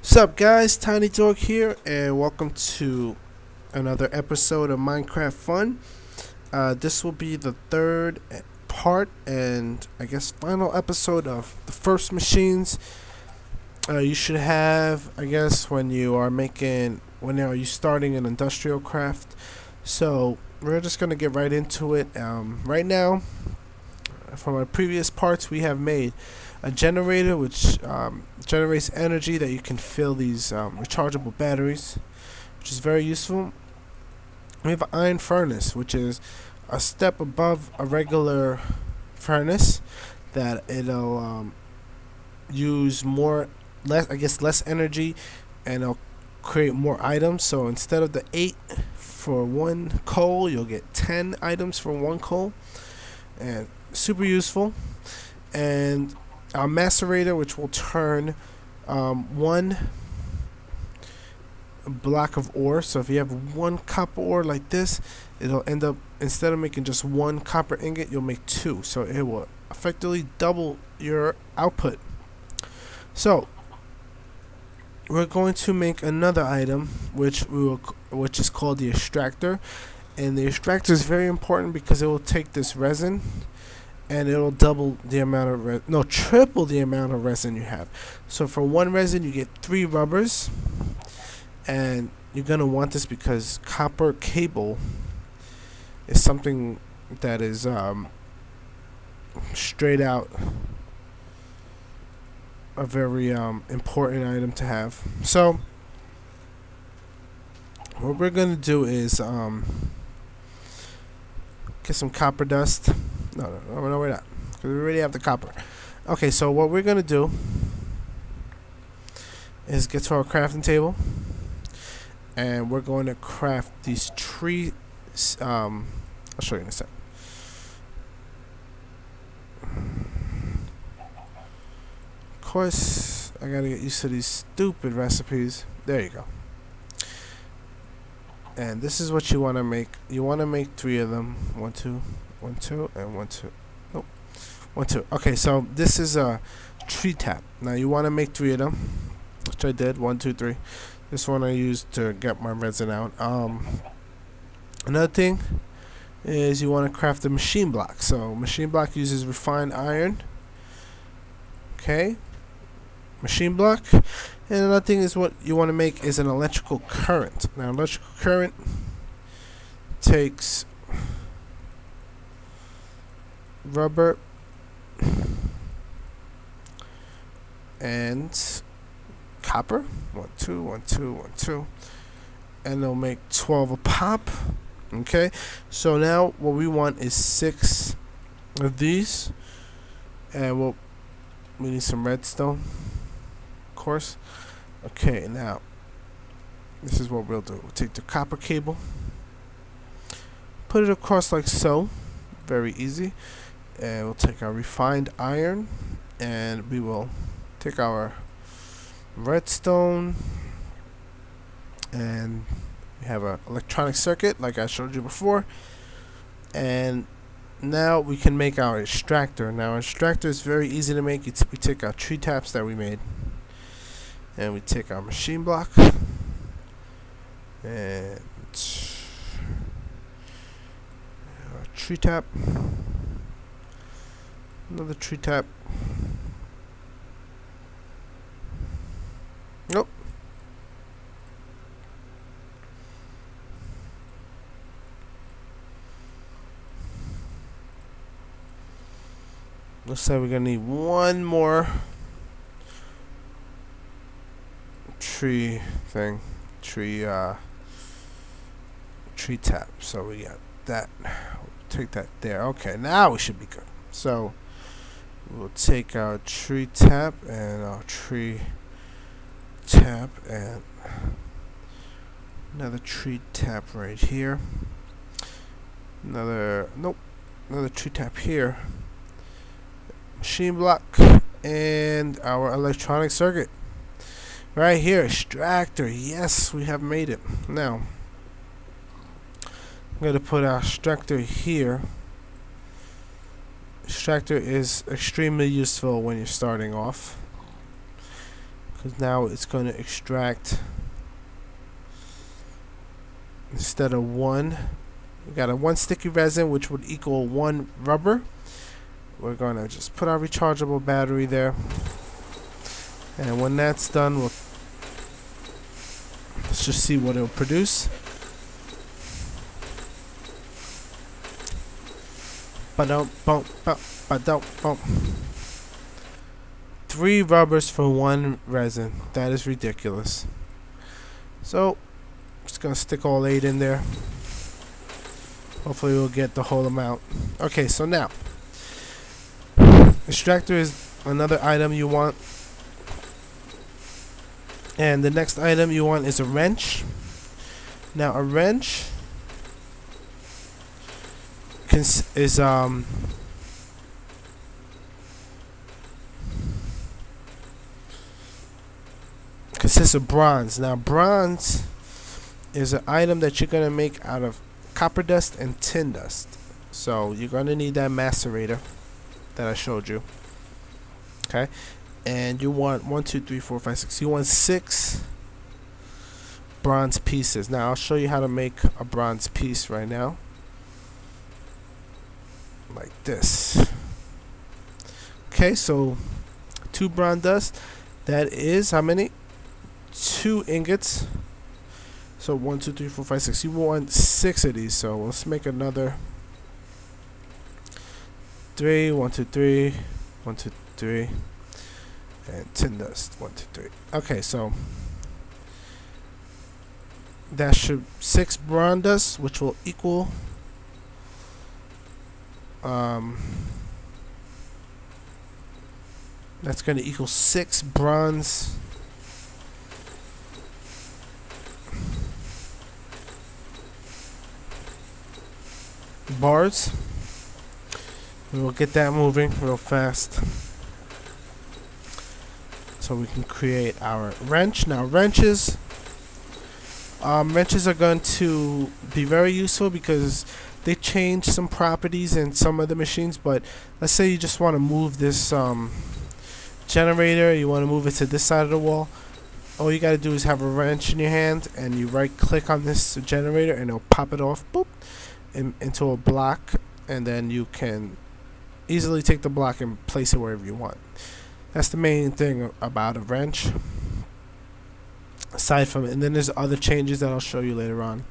Sup guys, Tiny Dog here, and welcome to another episode of Minecraft Fun. This will be the third part and I guess final episode of the first machines you should have, I guess, when you are starting an industrial craft. So we're just gonna get right into it. Right now, from our previous parts, we have made a generator which generates energy that you can fill these rechargeable batteries, which is very useful. We have an iron furnace, which is a step above a regular furnace, that it'll use less energy, and it'll create more items. So instead of the 8 for 1 coal, you'll get 10 items for 1 coal, and super useful. And our macerator, which will turn 1 block of ore. So if you have 1 copper ore like this, it'll end up, instead of making just 1 copper ingot, you'll make 2. So it will effectively double your output. So we're going to make another item which is called the extractor. And the extractor is very important because it will take this resin and it'll triple the amount of resin you have. So for 1 resin you get 3 rubbers, and you're gonna want this because copper cable is something that is straight out a very important item to have. So what we're gonna do is get some copper dust. No, we're not, because we already have the copper. Okay, so what we're gonna do is get to our crafting table, and we're going to craft these trees. I'll show you in a sec. Of course, I gotta get used to these stupid recipes. There you go. And this is what you want to make. You want to make 3 of them. 1, 2, 1, 2, and 1, 2. Nope. 1, 2. Okay, so this is a tree tap. Now you want to make 3 of them, which I did. 1, 2, 3. This one I used to get my resin out. Another thing is you want to craft a machine block. So machine block uses refined iron. Okay, machine block. And another thing is, what you want to make is an electrical current. Now electrical current takes rubber and copper. 1, 2, 1, 2, 1, 2, and they'll make 12 a pop. Okay, so now what we want is 6 of these, and we need some redstone, of course. Okay, now this is what we'll do. We'll take the copper cable, put it across like so, very easy, and we'll take our refined iron, and we will take our redstone, and we have an electronic circuit like I showed you before. And now we can make our extractor. Now our extractor is very easy to make. We take our tree taps that we made, and we take our machine block, and our tree tap, another tree tap. Nope. Looks like we're gonna need 1 more tree tap. So we got that. We'll take that there. Okay, now we should be good. So we'll take our tree tap and our tree tap and another tree tap right here. Another tree tap here. Machine block and our electronic circuit right here. Extractor. Yes, we have made it. Now I'm going to put our extractor here. Extractor is extremely useful when you're starting off, because now it's going to extract, instead of one, we got a 1 sticky resin, which would equal 1 rubber. We're going to just put our rechargeable battery there, and when that's done, let's just see what it'll produce. Ba-dum, bump, ba-dum, bump. 3 rubbers for 1 resin. That is ridiculous. So, just gonna stick all 8 in there. Hopefully we'll get the whole amount. Okay, so now, extractor is another item you want. And the next item you want is a wrench. Now a wrench is consists of bronze. Now bronze is an item that you're gonna make out of copper dust and tin dust. So you're gonna need that macerator that I showed you. Okay, and you want 1, 2, 3, 4, 5, 6. You want 6 bronze pieces. Now I'll show you how to make a bronze piece right now, like this. Okay, so 2 bronze dust. That is how many? 2 ingots. So 1, 2, 3, 4, 5, 6. You want 6 of these. So let's make another 3. 1, 2, 3. 1, 2, 3. And tin dust. 1, 2, 3. Okay, so that should 6 bronze dust, which will equal that's going to equal 6 bronze bars. We'll get that moving real fast so we can create our wrench. Now wrenches are going to be very useful because they change some properties in some of the machines. But let's say you just want to move this generator, you want to move it to this side of the wall. All you got to do is have a wrench in your hand and you right click on this generator and it'll pop it off, boop, into a block, and then you can easily take the block and place it wherever you want. That's the main thing about a wrench. Aside from it, and then there's other changes that I'll show you later on.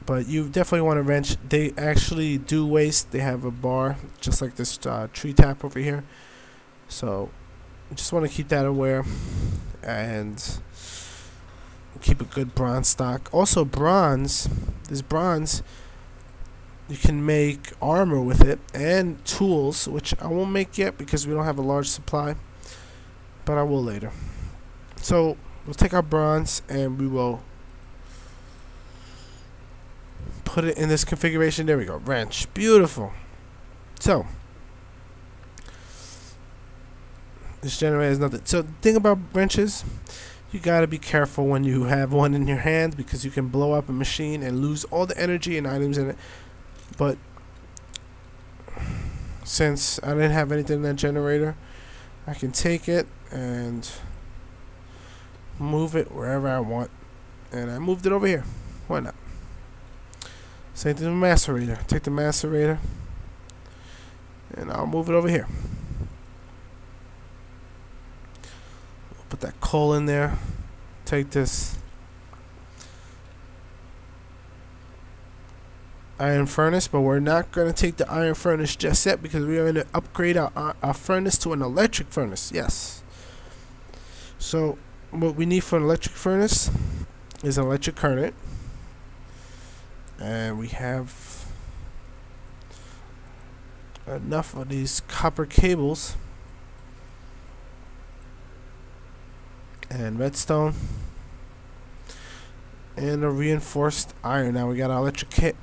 But you definitely want a wrench. They actually do waste. They have a bar just like this tree tap over here. So you just want to keep that aware and keep a good bronze stock. Also bronze, this bronze, you can make armor with it and tools, which I won't make yet because we don't have a large supply, but I will later. So we'll take our bronze and we will put it in this configuration. There we go, wrench, beautiful. So this generator has nothing. So the thing about wrenches, you gotta be careful when you have one in your hand because you can blow up a machine and lose all the energy and items in it. But since I didn't have anything in that generator, I can take it and move it wherever I want, and I moved it over here. Why not? Same thing with the macerator. Take the macerator and I'll move it over here. Put that coal in there. Take this iron furnace, but we're not going to take the iron furnace just yet because we're going to upgrade our furnace to an electric furnace. Yes. So what we need for an electric furnace is an electric current, and we have enough of these copper cables and redstone and a reinforced iron. Now we got our electric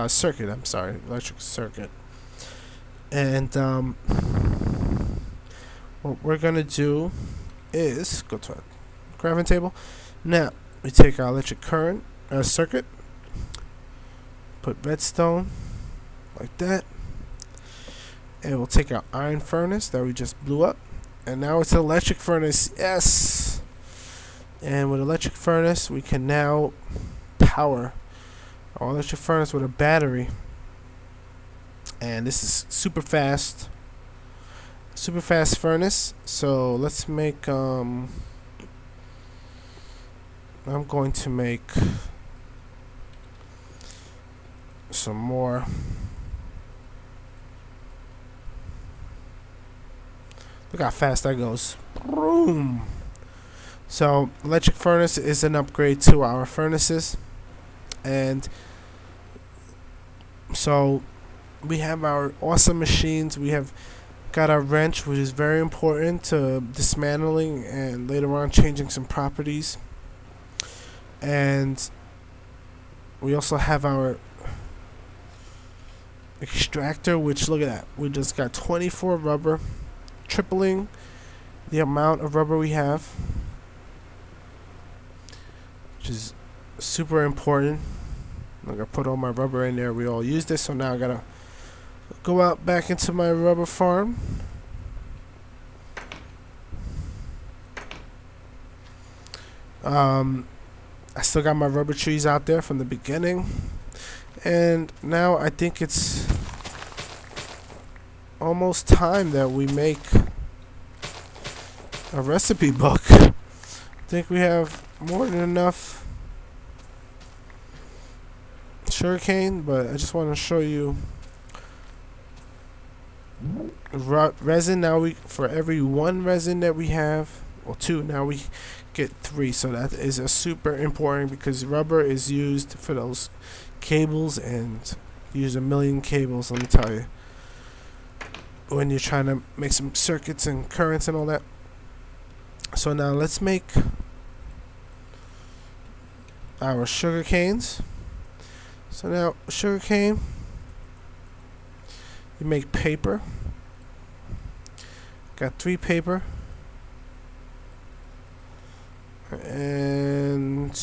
circuit. I'm sorry, electric circuit. And what we're gonna do is go to our crafting table. Now we take our electric current circuit, put redstone like that, and we'll take our iron furnace that we just blew up And now it's an electric furnace. Yes. And with electric furnace, we can now power our electric furnace with a battery. And this is super fast furnace. So let's make I'm going to make some more. Look how fast that goes. Boom. So electric furnace is an upgrade to our furnaces, and so we have our awesome machines. We have got our wrench, which is very important to dismantling and later on changing some properties. And we also have our extractor, which, look at that, we just got 24 rubber, tripling the amount of rubber we have, which is super important. I'm gonna put all my rubber in there. We all use this, so now I gotta go out back into my rubber farm. I still got my rubber trees out there from the beginning, and now I think it's almost time that we make a recipe book. I think we have more than enough sugarcane, but I just want to show you resin. Now we, for every one resin that we have, well, 2, now we get 3. So that is a super important, because rubber is used for those cables, and you use a million cables, let me tell you, when you're trying to make some circuits and currents and all that. So now let's make our sugar canes. So now sugar cane, you make paper. Got 3 paper, and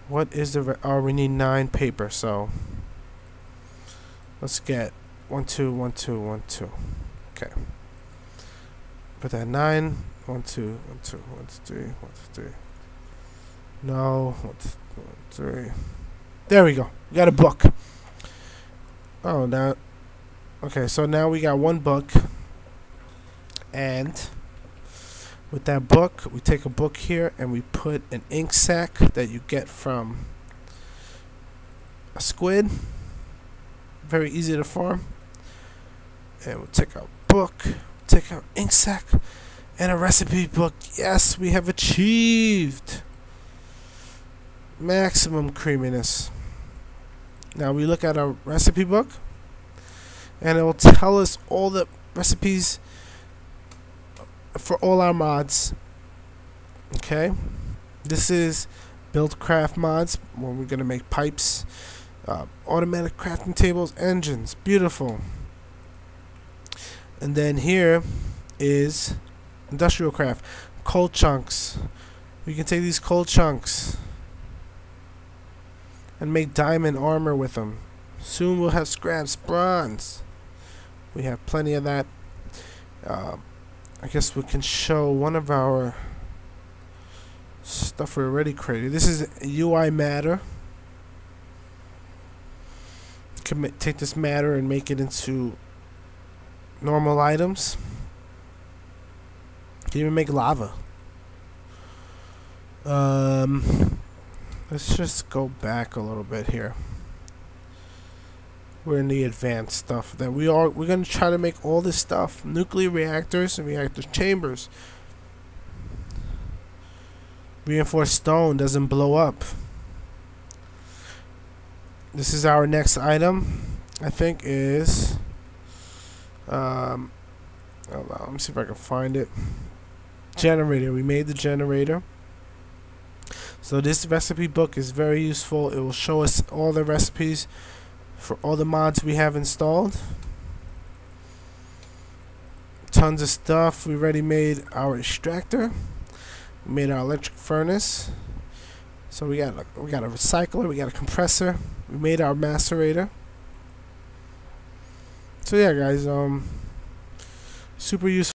what is the we need 9 paper. So let's get 1 2 1 2 1 2. Okay, put that 9 1 2 1 2 1 2 3 1 2 3. No, 1 2 3. There we go. We got a book. Oh, now, okay, so now we got 1 book, and with that book, we take a book here and we put an ink sac that you get from a squid. Very easy to farm. And we'll take our book, take our ink sac, and a recipe book. Yes, we have achieved maximum creaminess. Now we look at our recipe book, and it will tell us all the recipes for all our mods. Okay, this is build craft mods, where we're gonna make pipes, automatic crafting tables, engines. Beautiful. And then here is industrial craft, coal chunks. We can take these coal chunks and make diamond armor with them. Soon we'll have scraps, bronze. We have plenty of that. I guess we can show one of our stuff we already created. This is UI matter. You can take this matter and make it into normal items. You can even make lava. Let's just go back a little bit here. We're in the advanced stuff that we're going to try to make all this stuff: nuclear reactors and reactor chambers. Reinforced stone doesn't blow up. This is our next item. I think is let me see if I can find it. Generator. We made the generator. So this recipe book is very useful. It will show us all the recipes for all the mods we have installed. Tons of stuff. We already made our extractor. We made our electric furnace. So we got a recycler. We got a compressor. We made our macerator. So yeah, guys. super useful.